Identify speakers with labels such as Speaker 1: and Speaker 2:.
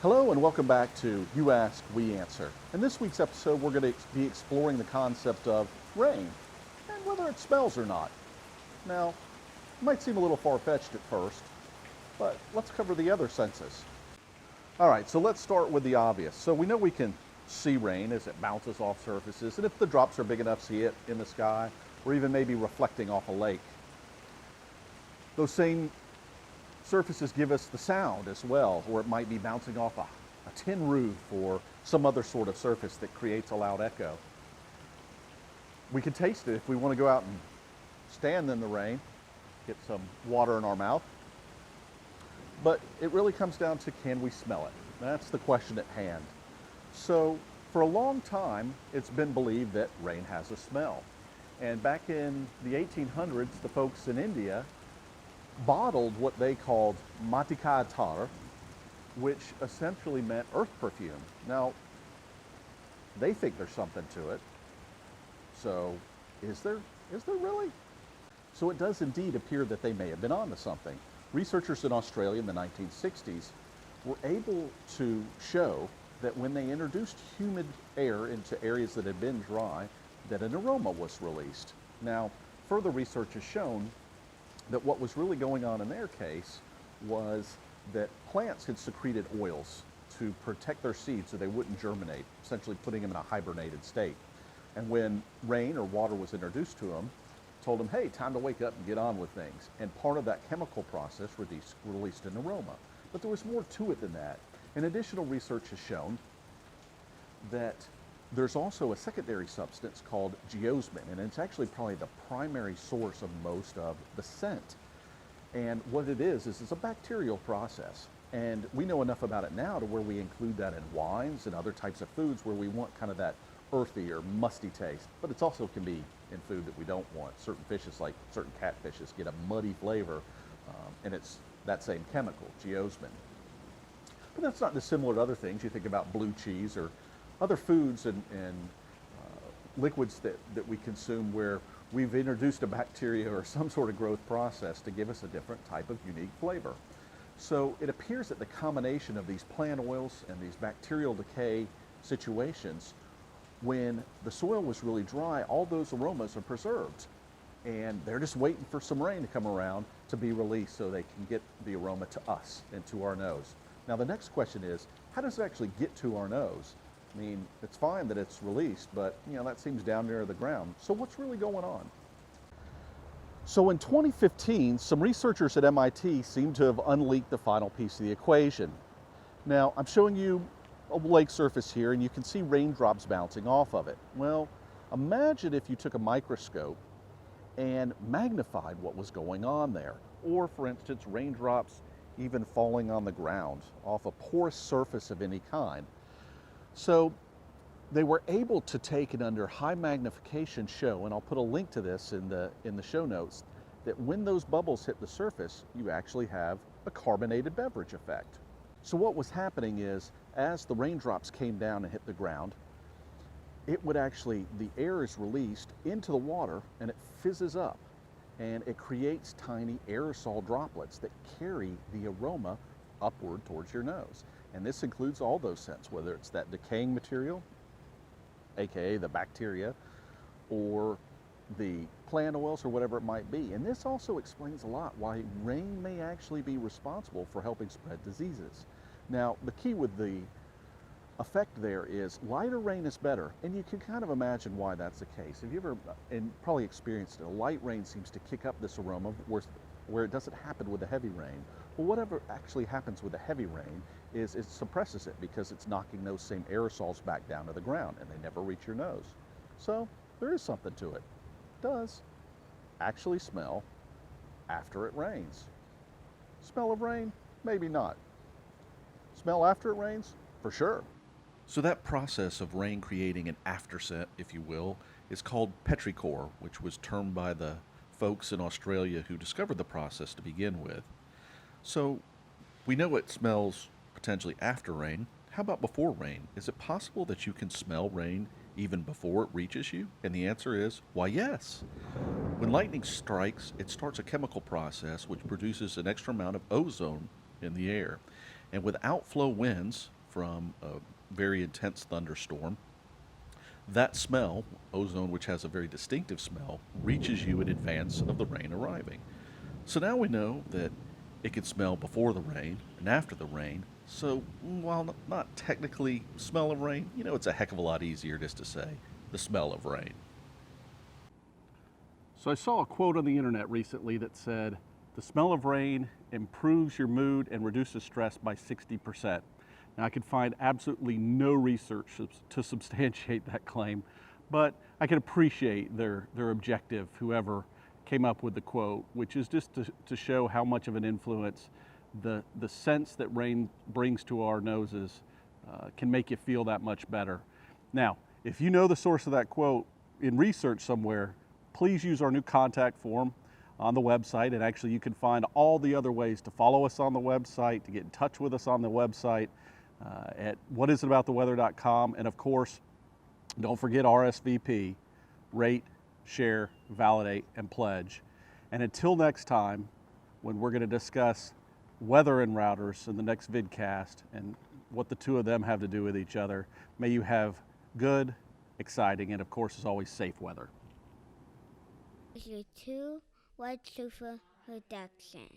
Speaker 1: Hello and welcome back to You Ask, We Answer. In this week's episode, we're going to be exploring the concept of rain and whether it smells or not. Now, it might seem a little far-fetched at first, but let's cover the other senses. All right, so let's start with the obvious. So we know we can see rain as it bounces off surfaces, and if the drops are big enough, see it in the sky, or even maybe reflecting off a lake. Those same surfaces give us the sound as well, or it might be bouncing off a tin roof or some other sort of surface that creates a loud echo. We can taste it if we want to go out and stand in the rain, get some water in our mouth. But it really comes down to, can we smell it? That's the question at hand. So for a long time, it's been believed that rain has a smell. And back in the 1800s, the folks in India bottled what they called YAWAe007, which essentially meant earth perfume. Now, they think there's something to it. So, is there really? So it does indeed appear that they may have been onto something. Researchers in Australia in the 1960s were able to show that when they introduced humid air into areas that had been dry, that an aroma was released. Now, further research has shown that what was really going on in their case was that plants had secreted oils to protect their seeds so they wouldn't germinate, essentially putting them in a hibernated state. And when rain or water was introduced to them, told them, hey, time to wake up and get on with things. And part of that chemical process released an aroma. But there was more to it than that. And additional research has shown that there's also a secondary substance called geosmin, and it's actually probably the primary source of most of the scent. And what it is it's a bacterial process. And we know enough about it now to where we include that in wines and other types of foods where we want kind of that earthy or musty taste. But it also can be in food that we don't want. Certain fishes, like certain catfishes, get a muddy flavor, and it's that same chemical, geosmin. But that's not dissimilar to other things. You think about blue cheese or other foods and liquids that we consume where we've introduced a bacteria or some sort of growth process to give us a different type of unique flavor. So it appears that the combination of these plant oils and these bacterial decay situations, when the soil was really dry, all those aromas are preserved. And they're just waiting for some rain to come around to be released so they can get the aroma to us and to our nose. Now the next question is, how does it actually get to our nose? I mean, it's fine that it's released, but that seems down near the ground. So what's really going on? So in 2015, some researchers at MIT seem to have unleaked the final piece of the equation. Now, I'm showing you a lake surface here, and you can see raindrops bouncing off of it. Well, imagine if you took a microscope and magnified what was going on there. Or, for instance, raindrops even falling on the ground off a porous surface of any kind. So they were able to take it under high magnification show, and I'll put a link to this in the show notes, that when those bubbles hit the surface, you actually have a carbonated beverage effect. So what was happening is, as the raindrops came down and hit the ground, the air is released into the water and it fizzes up, and it creates tiny aerosol droplets that carry the aroma upward towards your nose. And this includes all those scents, whether it's that decaying material, aka the bacteria, or the plant oils or whatever it might be. And this also explains a lot why rain may actually be responsible for helping spread diseases. Now, the key with the effect there is lighter rain is better, and you can kind of imagine why that's the case. Have you ever, and probably experienced it, a light rain seems to kick up this aroma where it doesn't happen with a heavy rain. Well, whatever actually happens with a heavy rain is it suppresses it because it's knocking those same aerosols back down to the ground, and they never reach your nose. So there is something to it. It does actually smell after it rains. Smell of rain? Maybe not. Smell after it rains? For sure. So that process of rain creating an after scent, if you will, is called petrichor, which was termed by the folks in Australia who discovered the process to begin with. So we know it smells potentially after rain. How about before rain? Is it possible that you can smell rain even before it reaches you? And the answer is, why, yes. When lightning strikes, it starts a chemical process which produces an extra amount of ozone in the air. And with outflow winds from a very intense thunderstorm, that smell, ozone, which has a very distinctive smell, reaches you in advance of the rain arriving. So now we know that it can smell before the rain and after the rain. So while not technically smell of rain, it's a heck of a lot easier just to say the smell of rain. So I saw a quote on the internet recently that said, the smell of rain improves your mood and reduces stress by 60%. Now, I could find absolutely no research to substantiate that claim, but I can appreciate their objective, whoever came up with the quote, which is just to show how much of an influence the sense that rain brings to our noses can make you feel that much better. Now, if you know the source of that quote in research somewhere, please use our new contact form on the website, and actually you can find all the other ways to follow us on the website, to get in touch with us on the website, at whatisitabouttheweather.com. And of course, don't forget RSVP, rate, share, validate, and pledge. And until next time, when we're going to discuss weather and routers in the next vidcast and what the two of them have to do with each other, may you have good, exciting, and of course, as always, safe weather.
Speaker 2: This is 2 White Sofa production.